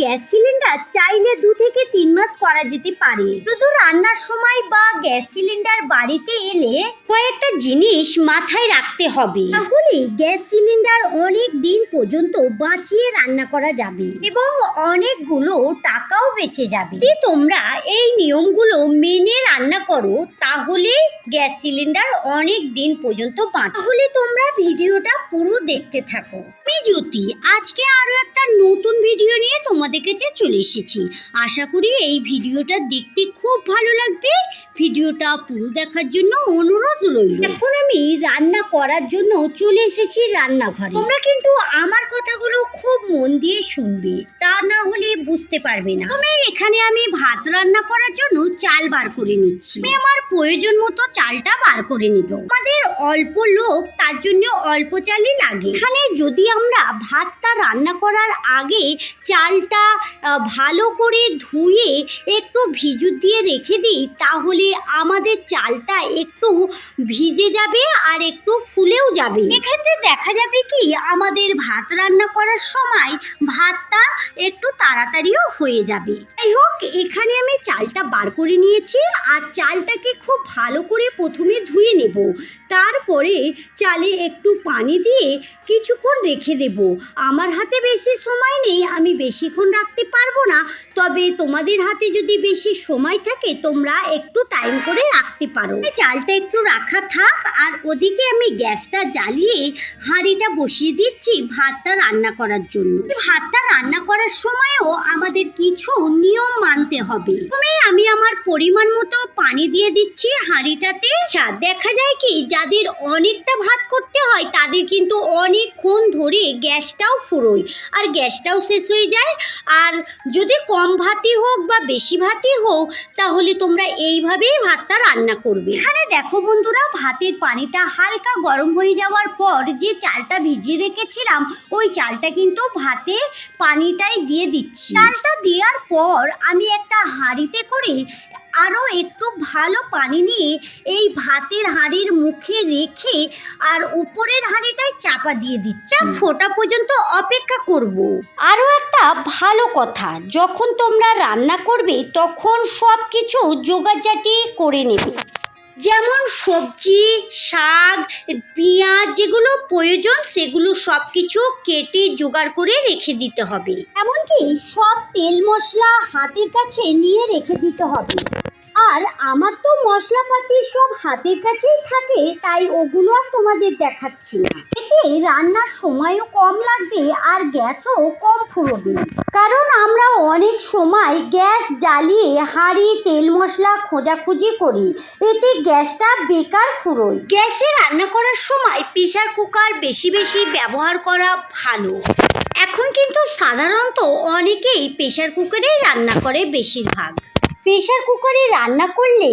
Gas cylinder চাইলে 2 থেকে 3 মাস করা যেতে পারে। শুধু রান্নার সময় বা গ্যাস সিলিন্ডার বাড়িতে এলে কয়েকটা জিনিস মাথায় রাখতে হবে, তাহলে গ্যাস সিলিন্ডার অনেক দিন পর্যন্ত বাঁচিয়ে রান্না করা যাবে এবং অনেকগুলো টাকাও বেঁচে যাবে। যদি তোমরা এই নিয়মগুলো মেনে রান্না করো তাহলে গ্যাস সিলিন্ডার অনেক দিন পর্যন্ত বাঁচে। তাহলে তোমরা ভিডিওটা পুরো দেখতে থাকো। আমি জ্যোতি আজকে আরো একটা নতুন ভিডিও নিয়ে তোমাদের কাছে চলে এসেছি। আশা করি এই ভিডিওটা দেখতে খুব ভালো লাগবে। ভিডিওটা পুরো দেখার জন্য অনুরোধ রইল। এখন আমি রান্না করার জন্য চলে এসেছি রান্নাঘরে। তোমরা কিন্তু আমার কথাগুলো খুব মন দিয়ে শুনবে, তা না হলে বুঝতে পারবে না। এখানে আমি ভাত রান্না করার জন্য চাল বার করে নিচ্ছি। আমি আমার প্রয়োজন মতো চালটা বার করে নিব। আমাদের অল্প লোক, তার জন্য অল্প চালই লাগে। এখানে যদি আমরা ভাতটা রান্না করার আগে চালটা ভালো করে ধুয়ে একটু ভিজু দিয়ে রেখে দিই, তাহলে আমাদের চালটা একটু ভিজে যাবে আর একটু ফুলেও যাবে। এক্ষেত্রে দেখা যাবে কি আমাদের ভাত রান্না করার সময় ভাতটা একটু তাড়াতাড়িও হয়ে যাবে। যাই হোক, এখানে আমি চালটা বার করে নিয়েছি আর চালটাকে খুব ভালো করে প্রথমে ধুয়ে নেব। তারপরে চালে একটু পানি দিয়ে কিছুক্ষণ রেখে দেব। আমার হাতে বেশি সময় নেই, আমি বেশিক্ষণ রাখতে পারবো না, তবে তোমাদের হাতে যদি বেশি সময় থাকে তোমরা একটু টাইম করে রাখতে পারো। চালটা একটু রাখা থাক আর ওদিকে আমি গ্যাসটা জ্বালিয়ে হাঁড়িটা বসিয়ে দিচ্ছি ভাতটা রান্না করার জন্য। ভাতটা রান্না করার সময়ও আমাদের কিছু নিয়ম মানতে হবে। প্রথমে আমি আমার পরিমাণ মতো পানি দিয়ে দিচ্ছি হাঁড়িটাতে। দেখা যায় কি যাদের অনেকটা ভাত করতে হয় তাদের কিন্তু অনেকক্ষণ ধরে গ্যাসটাও ফুরোয় আর গ্যাসটাও শেষ হয়ে যায়। আর যদি কম ভাতই হোক বা বেশি ভাতই হোক, তাহলে তোমরা এইভাবেই ভাতটা রান্না করবে। এখানে দেখো বন্ধুরা, ভাতের পানিটা হালকা গরম হয়ে যাওয়ার পর যে চালটা ভিজিয়ে রেখেছিলাম ওই চালটা কিন্তু ভাতে পানিটাই দিয়ে দিচ্ছি। চালটা দেওয়ার পর আমি একটা হাঁড়িতে করে আরও একটু ভালো পানি নিয়ে এই ভাতের হাঁড়ির মুখে রেখে আর উপরের হাঁড়িটায় চাপা দিয়ে দিচ্ছি। ফোটা পর্যন্ত অপেক্ষা করব। আরও একটা ভালো কথা, যখন তোমরা রান্না করবে তখন সব কিছু জোগাড়জাটি করে নেবে। যেমন সবজি, শাক, পেঁয়াজ যেগুলো প্রয়োজন সেগুলো সব কিছু কেটে জোগাড় করে রেখে দিতে হবে। এমনকি সব তেল মশলা হাতের কাছে নিয়ে রেখে দিতে হবে। আর আমার তো মশলাপাতি সব হাতের কাছেই থাকে, তাই ওগুলো আর তোমাদের দেখাচ্ছি না। এতে রান্নার সময়ও কম লাগবে আর গ্যাসও কম ফুরবে। কারণ আমরা অনেক সময় গ্যাস জ্বালিয়ে হাঁড়ি তেল মশলা খোঁজাখুঁজি করি, এতে গ্যাসটা বেকার ফুরোয়। গ্যাসে রান্না করার সময় প্রেসার কুকার বেশি বেশি ব্যবহার করা ভালো। এখন কিন্তু সাধারণত অনেকেই প্রেসার কুকারেই রান্না করে। বেশিরভাগ প্রেসার কুকারে রান্না করলে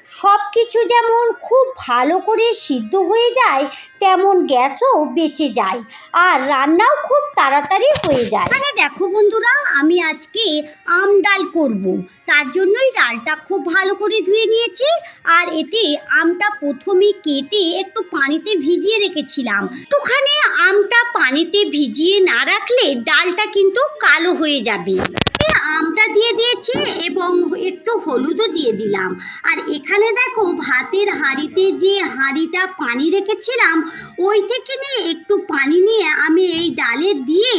সব কিছু যেমন খুব ভালো করে সিদ্ধ হয়ে যায়, তেমন গ্যাসও বেঁচে যায় আর রান্নাও খুব তাড়াতাড়ি হয়ে যায়। মানে দেখো বন্ধুরা, আমি আজকে আম ডাল করব, তার জন্যই ডালটা খুব ভালো করে ধুয়ে নিয়েছি। আর এতে আমটা প্রথমে কেটে একটু পানিতে ভিজিয়ে রেখেছিলাম। একটুখানি আমটা পানিতে ভিজিয়ে না রাখলে ডালটা কিন্তু কালো হয়ে যাবে। আমটা দিয়ে দিয়েছি এবং একটু হলুদও দিয়ে দিলাম। আর এখানে দেখো ভাতের হাঁড়িতে যে হাঁড়িটা পানি রেখেছিলাম ওই থেকে নিয়ে একটু পানি নিয়ে আমি এই ডালে দিয়ে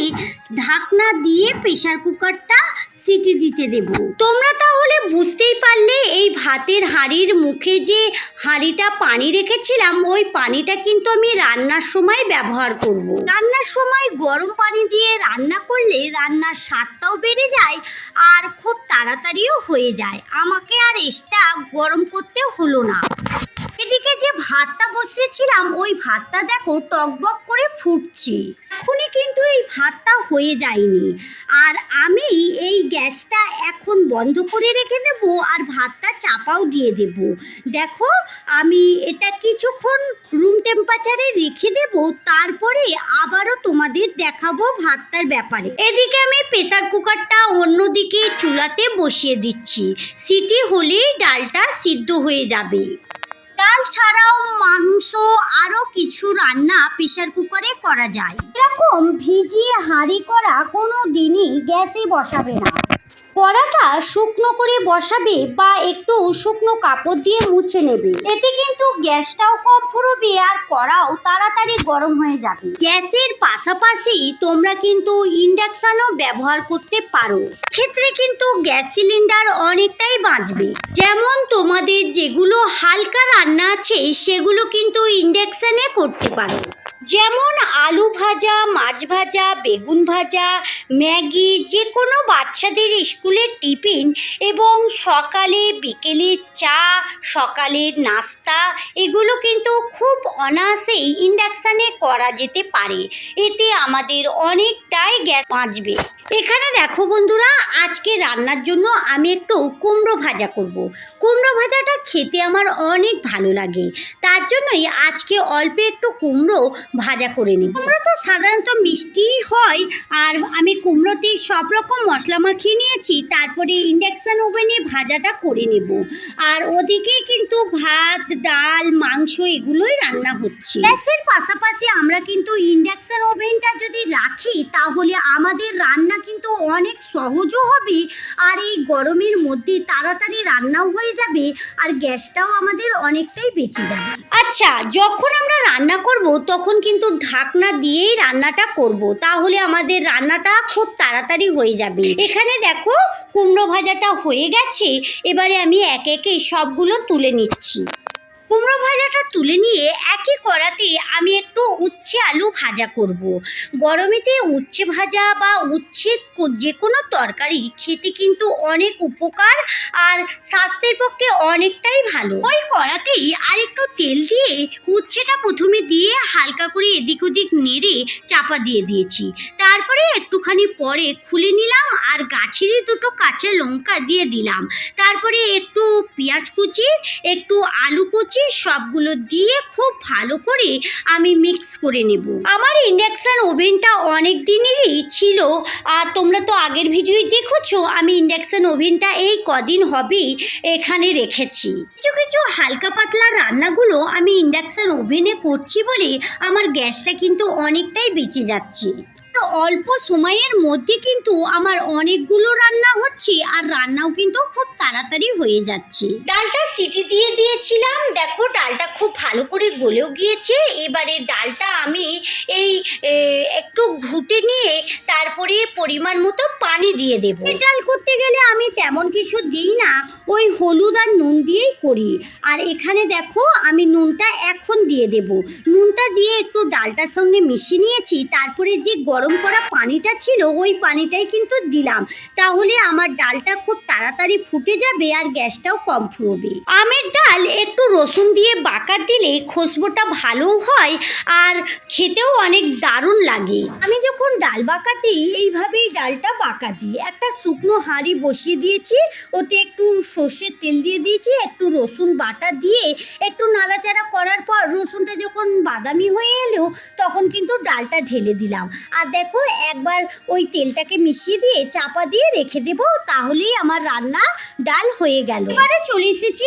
ঢাকনা দিয়ে প্রেসার কুকারটা সিটি দিতে দেব। তোমরা তাহলে বুঝতেই পারলে এই ভাতের হাঁড়ির মুখে যে হাঁড়িটা পানি রেখেছিলাম ওই পানিটা কিন্তু আমি রান্নার সময় ব্যবহার করব। রান্নার সময় গরম পানি দিয়ে রান্না করলে রান্নার স্বাদটাও বেড়ে যায় আর খুব তাড়াতাড়িও হয়ে যায়। আমাকে আর এক্সট্রা গরম করতে হলো না। এদিকে যে ভাতটা বসিয়েছিলাম ওই ভাতটা দেখো টকবক করে ফুটছে। এখনই কিন্তু এই ভাতটা হয়ে যায়নি। আর আমি এই গ্যাসটা এখন বন্ধ করে রেখে দেব আর ভাতটা চাপাও দিয়ে দেব। দেখো আমি এটা কিছুক্ষণ রুম টেম্পারেচারে রেখে দেব, তারপরে আবারও তোমাদের দেখাবো ভাতটার ব্যাপারে। এদিকে আমি প্রেসার কুকারটা অন্যদিকে চুলাতে বসিয়ে দিচ্ছি। সিটি হলেই ডালটা সিদ্ধ হয়ে যাবে। ডাল ছাড়াও মাংস আরো কিছু রান্না প্রেসার কুকারে করা যায়। এরকম ভিজিয়ে হাঁড়ি করা কোনো দিনই গ্যাসে বসাবে না। কড়াটা শুকনো করে বসাবে বা একটু শুকনো কাপড় দিয়ে মুছে নেবে। এতে কিন্তু গ্যাসটাও কম ফুরবে আর কড়াও তাড়াতাড়ি গরম হয়ে যাবে। গ্যাসের পাশাপাশি তোমরা কিন্তু ইন্ডাকশনও ব্যবহার করতে পারো। ক্ষেত্রে কিন্তু গ্যাস সিলিন্ডার অনেকটাই বাঁচবে। যেমন তোমাদের যেগুলো হালকা রান্না আছে সেগুলো কিন্তু ইন্ডাকশনে করতে পারো। যেমন আলু ভাজা, মাছ ভাজা, বেগুন ভাজা, ম্যাগি, যে কোনো বাচ্চাদের স্কুলের টিফিন এবং সকালে বিকেলের চা, সকালের নাস্তা, এগুলো কিন্তু খুব অনায়াসেই ইন্ডাকশানে করা যেতে পারে। এতে আমাদের অনেকটাই গ্যাস বাঁচবে। এখানে দেখো বন্ধুরা, আজকে রান্নার জন্য আমি একটু কুমড়ো ভাজা করব। কুমড়ো ভাজাটা খেতে আমার অনেক ভালো লাগে, তার জন্যই আজকে অল্প একটু কুমড়ো ভাজা করে নিই। কুমড়ো তো সাধারণত মিষ্টি হয়, আর আমি কুমড়োতে সব রকম মশলা মাখিয়ে নিয়েছি। তারপরে ইন্ডাকশন ওভেনে ভাজাটা করে নেব। আর ওদিকে কিন্তু ভাত, ডাল, মাংস এগুলোই রান্না হচ্ছে। গ্যাসের পাশাপাশি আমরা কিন্তু ইন্ডাকশন ওভেনটা যদি রাখি তাহলে আমাদের রান্না কিন্তু অনেক সহজও হবে, আর এই গরমের মধ্যে তাড়াতাড়ি রান্নাও হয়ে যাবে, আর গ্যাসটাও আমাদের অনেকটাই বেঁচে যাবে। আচ্ছা, যখন আমরা রান্না করব তখন কিন্তু ঢাকনা দিয়েই রান্নাটা করব, তাহলে আমাদের রান্নাটা খুব তাড়াতাড়ি হয়ে যাবে। এখানে দেখো কুমড়ো ভাজাটা হয়ে গেছে, এবারে আমি একে একে সবগুলো তুলে নিচ্ছি। কুমড়ো ভাজাটা তুলে নিয়ে একই কড়াতে আমি একটু উচ্ছে আলু ভাজা করব। গরমেতে উচ্ছে ভাজা বা উচ্ছে যে কোনো তরকারি খেতে কিন্তু অনেক উপকার আর স্বাস্থ্যের পক্ষে অনেকটাই ভালো। ওই কড়াতেই আর একটু তেল দিয়ে উচ্ছেটা প্রথমে দিয়ে হালকা করে এদিক ওদিক নেড়ে চাপা দিয়ে দিয়েছি। তারপরে একটুখানি পরে খুলে নিলাম আর গাছেরই দুটো কাঁচা লঙ্কা দিয়ে দিলাম। তারপরে একটু পেঁয়াজ কুচি, একটু আলু কুচি, সবগুলো দিয়ে খুব ভালো করে আমি মিক্স করে নেব। আমার ইন্ডাকশন ওভেনটা অনেক দিনেরই ছিল, আর তোমরা তো আগের ভিডিওই দেখেছো আমি ইন্ডাকশন ওভেনটা এই কদিন হবেই এখানে রেখেছি। কিছু কিছু হালকা পাতলা রান্নাগুলো আমি ইন্ডাকশন ওভেনে করছি বলে আমার গ্যাসটা কিন্তু অনেকটাই বেঁচে যাচ্ছে। অল্প সময়ের মধ্যে কিন্তু আমার অনেকগুলো রান্না হচ্ছে, আর রান্নাও কিন্তু খুব তাড়াতাড়ি হয়ে যাচ্ছে। ডালটা সিটি দিয়ে দিয়েছিলাম, দেখো ডালটা খুব ভালো করে গলেও গিয়েছে। এবারে ডালটা আমি এই একটু ঘুটে নিয়ে তারপরে পরিমাণ মতো পানি দিয়ে দেব। ডাল করতে গেলে আমি তেমন কিছু দিই না, ওই হলুদ আর নুন দিয়েই করি। আর এখানে দেখো আমি নুনটা এখন দিয়ে দেব। নুনটা দিয়ে একটু ডালটার সঙ্গে মিশিয়ে নিয়েছি। তারপরে যে গরম করা পানিটা ছিল ওই পানিটাই কিন্তু দিলাম, তাহলে আমার ডালটা খুব তাড়াতাড়ি ফুটে যাবে আর গ্যাসটাও কম ফুরবে। আমের ডাল একটু রসুন দিয়ে বাঁকা দিলে খুশবুটা ভালো হয় আর খেতেও অনেক দারুণ লাগে। আমি যখন ডাল বাঁকাতে এইভাবেই ডালটা বাঁকা দিই। একটা শুকনো হাঁড়ি বসিয়ে দিয়েছি, ওতে একটু সর্ষের তেল দিয়ে দিয়েছি, একটু রসুন বাটা দিয়ে একটু নাড়াচাড়া করার পর রসুনটা যখন বাদামি হয়ে এলো তখন কিন্তু ডালটা ঢেলে দিলাম। আর দেখো একবার ওই তেলটাকে মিশিয়ে দিয়ে চাপা দিয়ে রেখে দেব, তাহলেই আমার রান্না ডাল হয়ে গেল। এবারে চলে এসেছি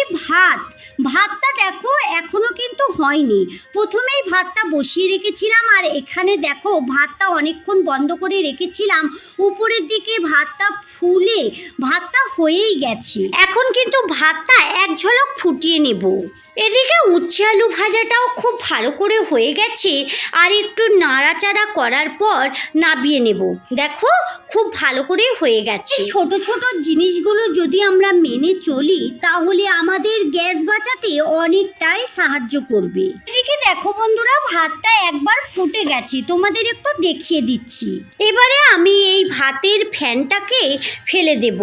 ভাতটা দেখো এখনো কিন্তু হয়নি। প্রথমেই ভাতটা বসিয়ে রেখেছিলাম, আর এখানে দেখো ভাতটা অনেকক্ষণ বন্ধ করে রেখেছিলাম, উপরের দিকে ভাতটা ফুলে ভাতটা হয়েই গেছে। এখন কিন্তু ভাতটা এক ঝলক ফুটিয়ে নেব। এদিকে উচ্ছে আলু ভাজাটাও খুব ভালো করে হয়ে গেছে, আর একটু নাড়াচাড়া করার পর নামিয়ে নেব। দেখো খুব ভালো করে হয়ে গেছে। ছোট ছোট জিনিসগুলো যদি আমরা মেনে চলি তাহলে আমাদের গ্যাস বাঁচাতে অনেকটাই সাহায্য করবে। এদিকে দেখো বন্ধুরা, ভাতটা একবার ফুটে গেছে, তোমাদের একটু দেখিয়ে দিচ্ছি। এবারে আমি এই ভাতের ফ্যানটাকে ফেলে দেব।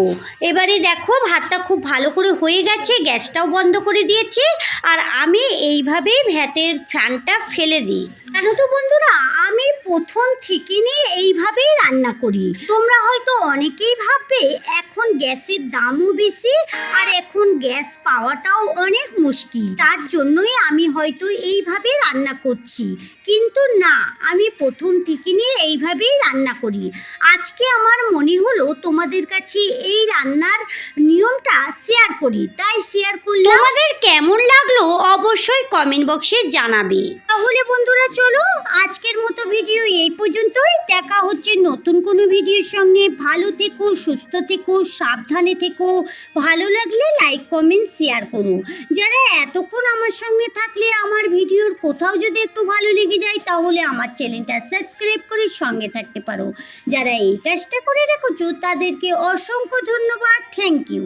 এবারে দেখো ভাতটা খুব ভালো করে হয়ে গেছে, গ্যাসটাও বন্ধ করে দিয়েছি, আর আমি এইভাবেই ভাতের ফ্যানটা ফেলে দিই। জানো তো বন্ধুরা, আমি প্রথম থেকে নিয়ে এইভাবেই রান্না করি। তোমরা হয়তো অনেকেই ভাববে এখন গ্যাসের দামও বেশি আর এখন গ্যাস পাওয়াটাও অনেক মুশকিল, তার জন্যই আমি হয়তো এইভাবে রান্না করছি। কিন্তু না, আমি প্রথম থেকে নিয়ে এইভাবেই রান্না করি। আজকে আমার মনে হলো তোমাদের কাছে এই রান্নার নিয়মটা শেয়ার করি, তাই শেয়ার করলাম। তোমাদের কেমন লাগলো অবশ্যই কমেন্ট বক্সে জানাবে। তাহলে বন্ধুরা চলো আজকের মতো ভিডিও এই পর্যন্তই। দেখা হচ্ছে নতুন কোনো ভিডিওর সঙ্গে। ভালো থেকো, সুস্থ থেকো, সাবধানে থেকো। ভালো লাগলে লাইক কমেন্ট শেয়ার করো। যারা এতক্ষণ আমার সঙ্গে থাকলে আমার ভিডিওর কোথাও যদি একটু ভালো লেগে যায় তাহলে আমার চ্যানেলটা সাবস্ক্রাইব করে সঙ্গে থাকতে পারো। যারা এই কাজটা করে রেখেছো তাদেরকে অসংখ্য ধন্যবাদ। Thank you.